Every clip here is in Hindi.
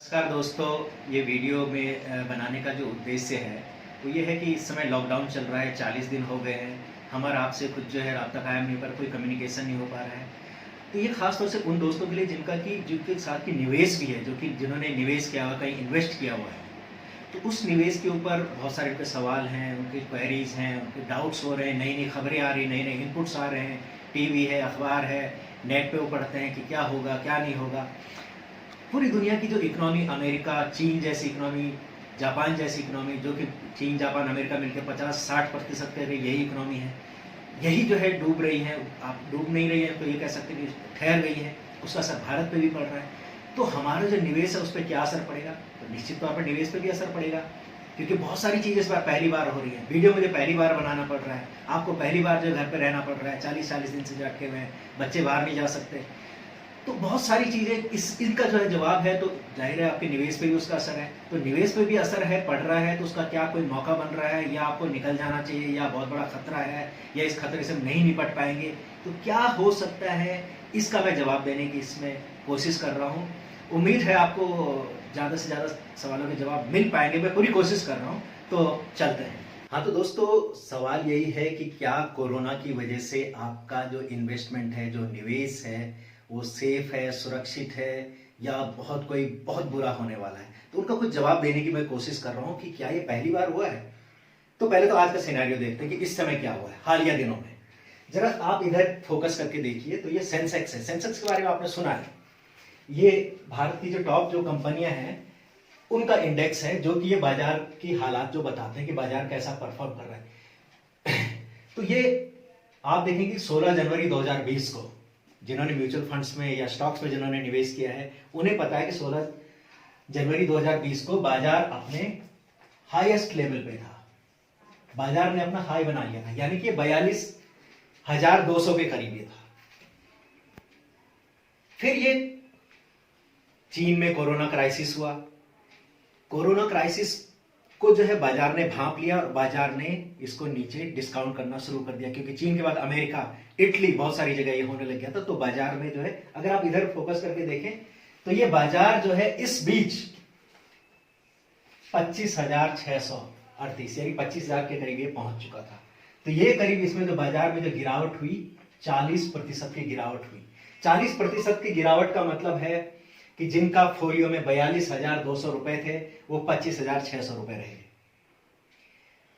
नमस्कार दोस्तों, ये वीडियो में बनाने का जो उद्देश्य है वो ये है कि इस समय लॉकडाउन चल रहा है। 40 दिन हो गए हैं। हमारा आपसे कुछ जो है राब्ता कायम नहीं हो पा रहा, कोई कम्युनिकेशन नहीं हो पा रहा है। तो ये खास तौर से उन दोस्तों के लिए जिनके साथ की निवेश भी है, जो कि जिन्होंने निवेश किया हुआ, कहीं इन्वेस्ट किया हुआ है। तो उस निवेश के ऊपर बहुत सारे उनके सवाल हैं, उनके क्वेरीज हैं, उनके डाउट्स हो रहे हैं, नई नई खबरें आ रही, नए नए इनपुट्स आ रहे हैं। टीवी है, अखबार है, नेट पे वो पढ़ते हैं कि क्या होगा क्या नहीं होगा। पूरी दुनिया की जो इकोनॉमी, अमेरिका, चीन जैसी इकोनॉमी, जापान जैसी इकोनॉमी, जो कि चीन, जापान, अमेरिका मिलकर 50-60% के यही इकोनॉमी है, यही जो है डूब रही है। आप डूब नहीं रही है तो ये कह सकते हैं कि ठहर गई है। उसका असर भारत पे भी पड़ रहा है। तो हमारा जो निवेश है उस पर क्या असर पड़ेगा? तो निश्चित तौर पर निवेश पे भी असर पड़ेगा, क्योंकि बहुत सारी चीज़ें इस बार पहली बार हो रही है। वीडियो मुझे पहली बार बनाना पड़ रहा है, आपको पहली बार जो घर पे रहना पड़ रहा है, 40-40 दिन से जो अटके हुए हैं, बच्चे बाहर नहीं जा सकते। तो बहुत सारी चीज़ें इनका जो है जवाब है। तो जाहिर है आपके निवेश पे भी उसका असर है। तो निवेश पे भी असर है, पड़ रहा है। तो उसका क्या कोई मौका बन रहा है, या आपको निकल जाना चाहिए, या बहुत बड़ा खतरा है, या इस खतरे से हम नहीं निपट पाएंगे, तो क्या हो सकता है, इसका मैं जवाब देने की इसमें कोशिश कर रहा हूँ। उम्मीद है आपको ज़्यादा से ज़्यादा सवालों के जवाब मिल पाएंगे। मैं पूरी कोशिश कर रहा हूँ। तो चलते हैं। हाँ, तो दोस्तों, सवाल यही है कि क्या कोरोना की वजह से आपका जो इन्वेस्टमेंट है, जो निवेश है, वो सेफ है, सुरक्षित है, या बहुत बुरा होने वाला है? तो उनका कुछ जवाब देने की मैं कोशिश कर रहा हूँ कि क्या ये पहली बार हुआ है। तो पहले तो आज का सिनेरियो देखते हैं कि इस समय क्या हुआ है हालिया दिनों में। जरा आप इधर फोकस करके देखिए। तो ये सेंसेक्स है। सेंसेक्स के बारे में आपने सुना है। ये भारत की जो टॉप जो कंपनियां हैं उनका इंडेक्स है, जो कि ये बाजार की हालात जो बताते हैं कि बाजार कैसा परफॉर्म कर रहा है। तो ये आप देखेंगे 16 जनवरी 2020 को जिन्होंने म्यूचुअल फंड्स में या स्टॉक्स में जिन्होंने निवेश किया है, उन्हें पता है कि 16 जनवरी 2020 को बाजार अपने हाईएस्ट लेवल पे था। बाजार ने अपना हाई बना लिया था, यानी कि 42,200 के करीब ये था। फिर ये चीन में कोरोना क्राइसिस हुआ। कोरोना क्राइसिस को जो है बाजार ने भांप लिया और बाजार ने इसको नीचे डिस्काउंट करना शुरू कर दिया, क्योंकि चीन के बाद अमेरिका, इटली, बहुत सारी जगह ये होने लग गया था। तो बाजार में जो है, अगर आप इधर फोकस करके देखें तो ये बाजार जो है इस बीच 25,638 यानी 25,000 के करीब ये पहुंच चुका था। तो ये करीब इसमें जो बाजार में जो गिरावट हुई, 40% की गिरावट हुई। 40% की गिरावट का मतलब है कि जिनका फोलियो में 42,200 रुपए थे, वो 25,600 रुपए रह गए।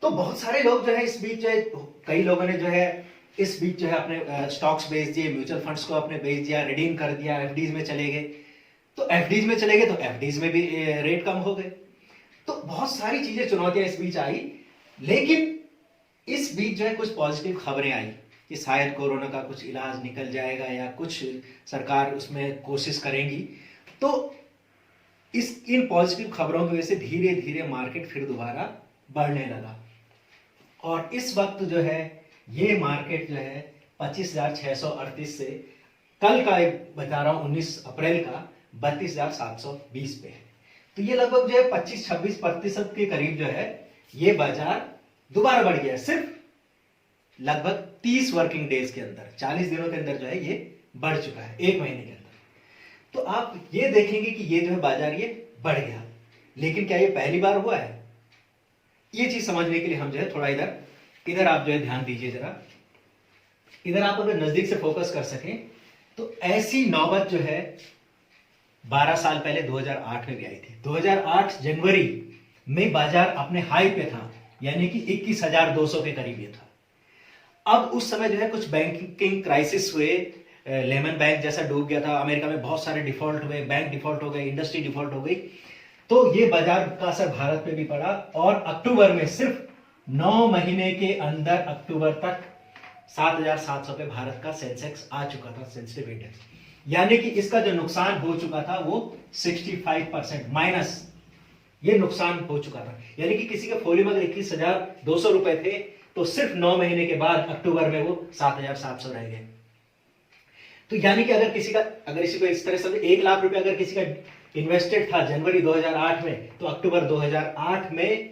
तो बहुत सारे लोग जो है इस बीच जो है, कई लोगों ने जो है इस बीच जो है अपने स्टॉक्स बेच दिए, म्यूचुअल फंड्स को अपने बेच दिया, रिडीम कर दिया, एफडीज में चले गए। तो एफडीज में चले गए तो एफडीज में भी रेट कम हो गए। तो बहुत सारी चीजें, चुनौतियां इस बीच आई। लेकिन इस बीच जो है कुछ पॉजिटिव खबरें आई कि शायद कोरोना का कुछ इलाज निकल जाएगा, या कुछ सरकार उसमें कोशिश करेगी। तो इन पॉजिटिव खबरों की वजह से धीरे धीरे मार्केट फिर दोबारा बढ़ने लगा। और इस वक्त जो है ये मार्केट जो है 25,638 से, कल का बता रहा हूं 19 अप्रैल का, 32,720 पे है। तो ये लगभग जो है 25-26% के करीब जो है ये बाजार दोबारा बढ़ गया, सिर्फ लगभग 30 वर्किंग डेज के अंदर, 40 दिनों के अंदर जो है ये बढ़ चुका है, एक महीने के अंदर। तो आप ये देखेंगे कि ये जो है बाजार ये बढ़ गया। लेकिन क्या ये पहली बार हुआ है? ये चीज समझने के लिए हम जो है थोड़ा इधर आप जो है ध्यान दीजिए जरा। इधर आप अगर नजदीक से फोकस कर सकें तो ऐसी नौबत जो है 12 साल पहले 2008 में भी आई थी। 2008 जनवरी में बाजार अपने हाई पे था, यानी कि 21,200 के करीब ये था। अब उस समय जो है कुछ बैंकिंग क्राइसिस हुए, लेमन बैंक जैसा डूब गया था, अमेरिका में बहुत सारे डिफॉल्ट हुए, बैंक डिफॉल्ट हो गए, इंडस्ट्री डिफॉल्ट हो गई। तो ये बाजार का असर भारत पे भी पड़ा। और अक्टूबर में, सिर्फ 9 महीने के अंदर अक्टूबर तक 7,700 पे भारत का सेंसेक्स आ चुका था, सेंसिटिव इंडेक्स। यानी कि इसका जो नुकसान हो चुका था वो 65% माइनस ये नुकसान हो चुका था। यानी कि किसी के फोलियो में अगर 21,200 रुपए थे, तो सिर्फ 9 महीने के बाद अक्टूबर में वो 7,700 रह गए। तो यानी कि अगर इसी को इस तरह से 1 लाख रुपए अगर किसी का इन्वेस्टेड था जनवरी 2008 में, तो अक्टूबर 2008 में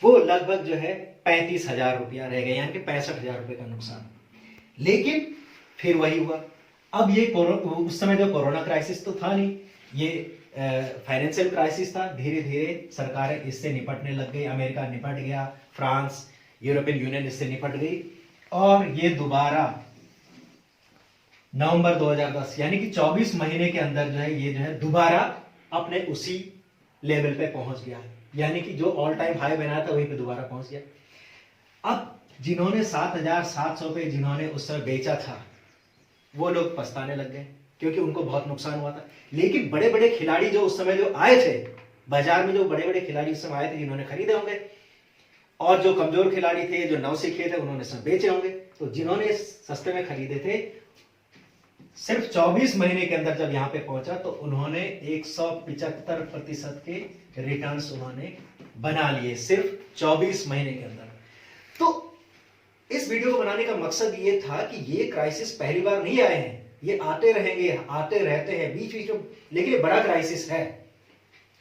वो लगभग जो है 35,000 रुपया रह गए, यानी कि 65,000 रुपए का नुकसान। लेकिन फिर वही हुआ। अब ये उस समय जो कोरोना क्राइसिस तो था नहीं, ये फाइनेंशियल क्राइसिस था, धीरे धीरे सरकारें इससे निपटने लग गई, अमेरिका निपट गया, फ्रांस, यूरोपियन यूनियन इससे निपट गई, और ये दोबारा नवंबर 2010 यानी कि 24 महीने के अंदर जो है ये जो है दोबारा अपने उसी लेवल पे पहुंच गया, यानी कि जो ऑल टाइम हाई बनाया था वहीं पे दोबारा पहुंच गया। अब जिन्होंने 7,700 पे जिन्होंने उस समय बेचा था वो लोग पछताने लग गए, क्योंकि उनको बहुत नुकसान हुआ था। लेकिन बड़े बड़े खिलाड़ी जो उस समय जो आए थे बाजार में, जो बड़े बड़े खिलाड़ी उस समय आए थे जिन्होंने खरीदे होंगे, और जो कमजोर खिलाड़ी थे जो नौसिखिए थे उन्होंने सब बेचे होंगे। तो जिन्होंने सस्ते में खरीदे थे सिर्फ 24 महीने के अंदर जब यहां पे पहुंचा तो उन्होंने 175% के रिटर्न्स उन्होंने बना लिए सिर्फ 24 महीने के अंदर। तो इस वीडियो को बनाने का मकसद ये था कि ये क्राइसिस पहली बार नहीं आए हैं, ये आते रहेंगे, आते रहते हैं बीच बीच में, लेकिन ये बड़ा क्राइसिस है।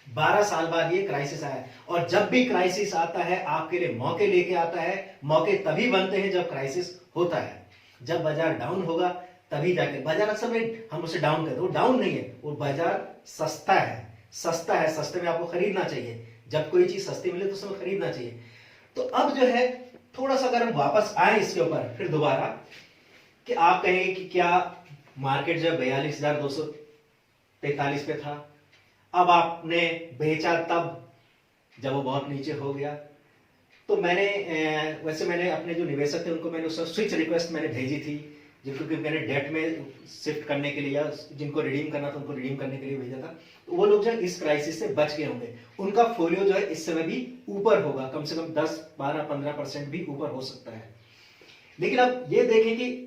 12 साल बाद ये क्राइसिस आया, और जब भी क्राइसिस आता है आपके लिए मौके लेके आता है। मौके तभी बनते हैं जब क्राइसिस होता है। जब बाजार डाउन होगा तभी जाके, बाजार असल में हम उसे डाउन कहते हैं, वो डाउन नहीं है, वो बाजार सस्ता है, सस्ता है, सस्ते में आपको खरीदना चाहिए। जब कोई चीज सस्ती मिले तो उसमें खरीदना चाहिए। तो अब जो है थोड़ा सा अगर हम वापस आए इसके ऊपर फिर दोबारा, कि आप कहेंगे कि क्या मार्केट जब 42,243 पे था, अब आपने बेचा तब जब वो बहुत नीचे हो गया। तो मैंने वैसे मैंने अपने जो निवेशक थे उनको मैंने उस स्विच रिक्वेस्ट मैंने भेजी थी, जिनको कि मैंने डेट में शिफ्ट करने के लिए या जिनको रिडीम करना था उनको रिडीम करने के लिए भेजा था। तो वो लोग जो है इस क्राइसिस से बच गए होंगे, उनका फोलियो जो है इस समय भी ऊपर होगा, कम से कम 10, 12, 15% भी ऊपर हो सकता है। लेकिन अब ये देखें कि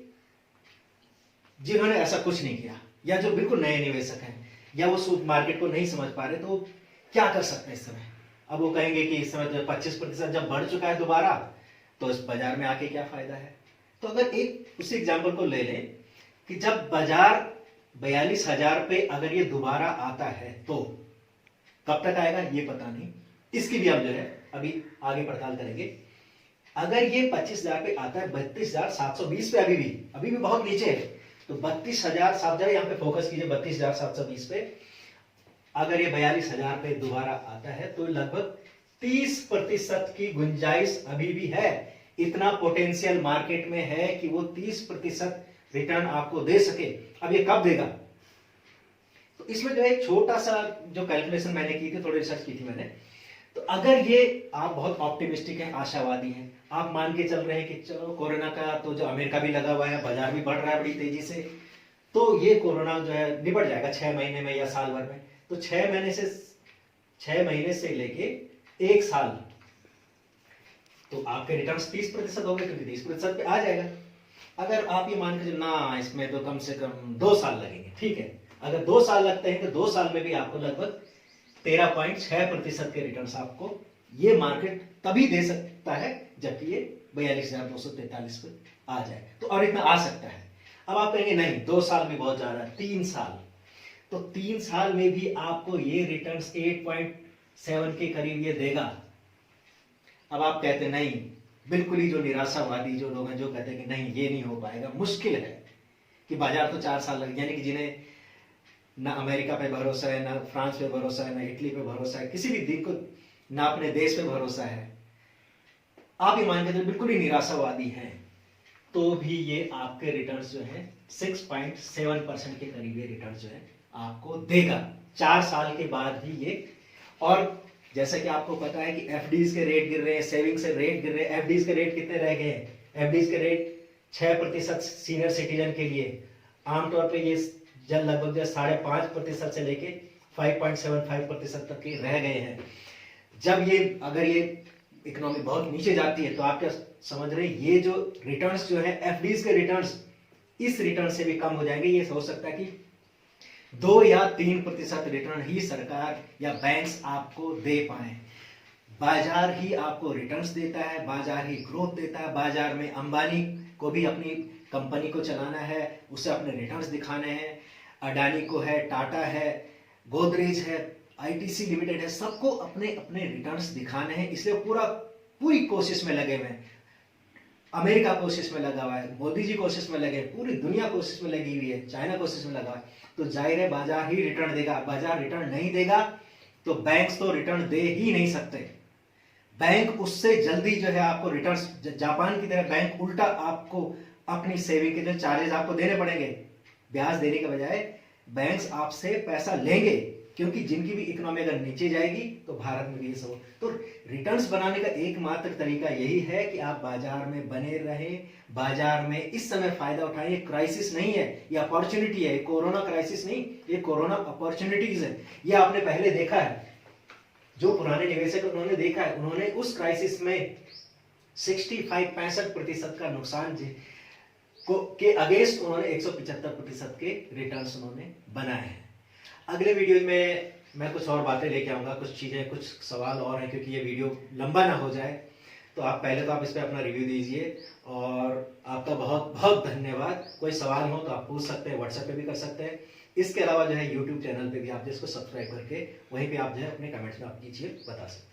जिन्होंने ऐसा कुछ नहीं किया, या जो बिल्कुल नए निवेशक हैं, या वो मार्केट को नहीं समझ पा रहे, तो क्या कर सकते हैं इस समय। अब वो कहेंगे कि इस समय 25% जब बढ़ चुका है दोबारा, तो इस बाजार में आके क्या फायदा है। तो अगर एक उसी एग्जाम्पल को ले लें कि जब बाजार 42,000 पे अगर ये दोबारा आता है तो कब तक आएगा ये पता नहीं, इसकी भी हम जो है अभी आगे पड़ताल करेंगे। अगर ये 25,000 पे आता है, 32,720 पे अभी भी बहुत नीचे है, तो 32,000 सात जगह यहाँ पे फोकस कीजिए, 32,720 पे अगर ये 42,000 पे दोबारा आता है तो लगभग 30% की गुंजाइश अभी भी है। इतना पोटेंशियल मार्केट में है कि वो 30% रिटर्न आपको दे सके। अब ये कब देगा, तो इसमें जो है एक छोटा सा जो कैलकुलेशन मैंने की थी, थोड़ी रिसर्च की थी मैंने। तो अगर ये आप बहुत ऑप्टिमिस्टिक हैं, आशावादी हैं, आप मान के चल रहे हैं कि चलो कोरोना का तो जो अमेरिका भी लगा हुआ है, बाजार भी बढ़ रहा है बड़ी तेजी से, तो ये कोरोना जो है निपट जाएगा 6 महीने में या साल भर में। तो 6 महीने से लेके 1 साल, तो आपके रिटर्न्स 30% हो गए, क्योंकि 30% पे आ जाएगा। अगर आप ये मान के चलो ना इसमें तो कम से कम 2 साल लगेंगे, ठीक है, अगर 2 साल लगते हैं तो 2 साल में भी आपको लगभग 13.6% के रिटर्न्स आपको ये मार्केट तभी दे सकता है जबकि ये 42,243 पे आ जाए। तो और इतना आ सकता है। अब आप कहेंगे नहीं 2 साल भी बहुत ज्यादा है, 3 साल, तो 3 साल में भी आपको ये रिटर्न्स 8.7 के करीब ये देगा। अब आप कहते नहीं, बिल्कुल ही जो निराशावादी जो लोग हैं जो कहते हैं कि नहीं ये नहीं हो पाएगा, मुश्किल है कि बाजार तो 4 साल लगे, यानी कि जिन्हें ना अमेरिका पे भरोसा है, ना फ्रांस पे भरोसा है, ना इटली पे भरोसा है, किसी भी दिन को ना अपने देश पे भरोसा है, आप ये मान के चलो बिल्कुल ही निराशावादी हैं, तो भी ये आपके रिटर्न्स जो है 6.7% के करीब ये रिटर्न्स जो है आपको देगा 4 साल के बाद भी ये। और जैसा कि आपको पता है कि एफडीज के रेट गिर रहे हैं, सेविंग्स के रेट गिर रहे हैं। एफडीज के रेट कितने रह गए हैं, एफडीज के रेट 6% सीनियर सिटीजन के लिए, आमतौर पे ये लगभग 5.5% से लेके 5.75% तक के रह गए हैं। जब ये अगर ये इकोनॉमी बहुत नीचे जाती है तो आप क्या समझ रहे हैं, ये जो रिटर्न्स जो है एफडीज के रिटर्न्स इस रिटर्न से भी कम हो जाएंगे। ये हो सकता है कि 2 या 3% रिटर्न ही सरकार या बैंक्स आपको दे पाए। बाजार ही आपको रिटर्न्स देता है, बाजार ही ग्रोथ देता है। बाजार में अंबानी को भी अपनी कंपनी को चलाना है, उसे अपने रिटर्न्स दिखाने हैं। अडानी को है, टाटा है, गोदरेज है, आईटीसी लिमिटेड है, सबको अपने अपने रिटर्न्स दिखाने हैं, इसलिए पूरी कोशिश में लगे हुए हैं। अमेरिका कोशिश में लगा हुआ है, मोदी जी कोशिश में लगे, पूरी दुनिया कोशिश में लगी हुई है, चाइना कोशिश में लगा हुआ है, तो जाहिर है बाजार ही रिटर्न देगा। बाजार रिटर्न नहीं देगा तो बैंक्स तो रिटर्न दे ही नहीं सकते। बैंक उससे जल्दी जो है आपको रिटर्न, जापान की तरह बैंक उल्टा आपको अपनी सेविंग के जो चार्जेस आपको देने पड़ेंगे, ब्याज देने के बजाय बैंक्स आपसे पैसा लेंगे, क्योंकि जिनकी भी इकोनॉमी अगर नीचे जाएगी तो भारत में भी ये सब। तो रिटर्न्स बनाने का एकमात्र तरीका यही है कि आप बाजार में बने रहे, बाजार में इस समय फायदा उठाएं। ये क्राइसिस नहीं है, ये अपॉर्चुनिटी है, कोरोना क्राइसिस नहीं, ये कोरोना अपॉर्चुनिटीज है। ये आपने पहले देखा है, जो पुराने निवेशक उन्होंने देखा है, उन्होंने उस क्राइसिस में 65% का नुकसान के अगेंस्ट उन्होंने 175% के रिटर्न्स उन्होंने बनाए हैं। अगले वीडियो में मैं कुछ और बातें लेके आऊंगा, कुछ चीजें, कुछ सवाल और हैं, क्योंकि ये वीडियो लंबा ना हो जाए। तो आप पहले तो आप इस पे अपना रिव्यू दीजिए, और आपका बहुत बहुत धन्यवाद। कोई सवाल हो तो आप पूछ सकते हैं, व्हाट्सएप पे भी कर सकते हैं। इसके अलावा जो है यूट्यूब चैनल पे भी आप जिसको सब्सक्राइब करके वहीं पे आप जो है अपने कमेंट्स में आप कीजिए, बता सकते हैं।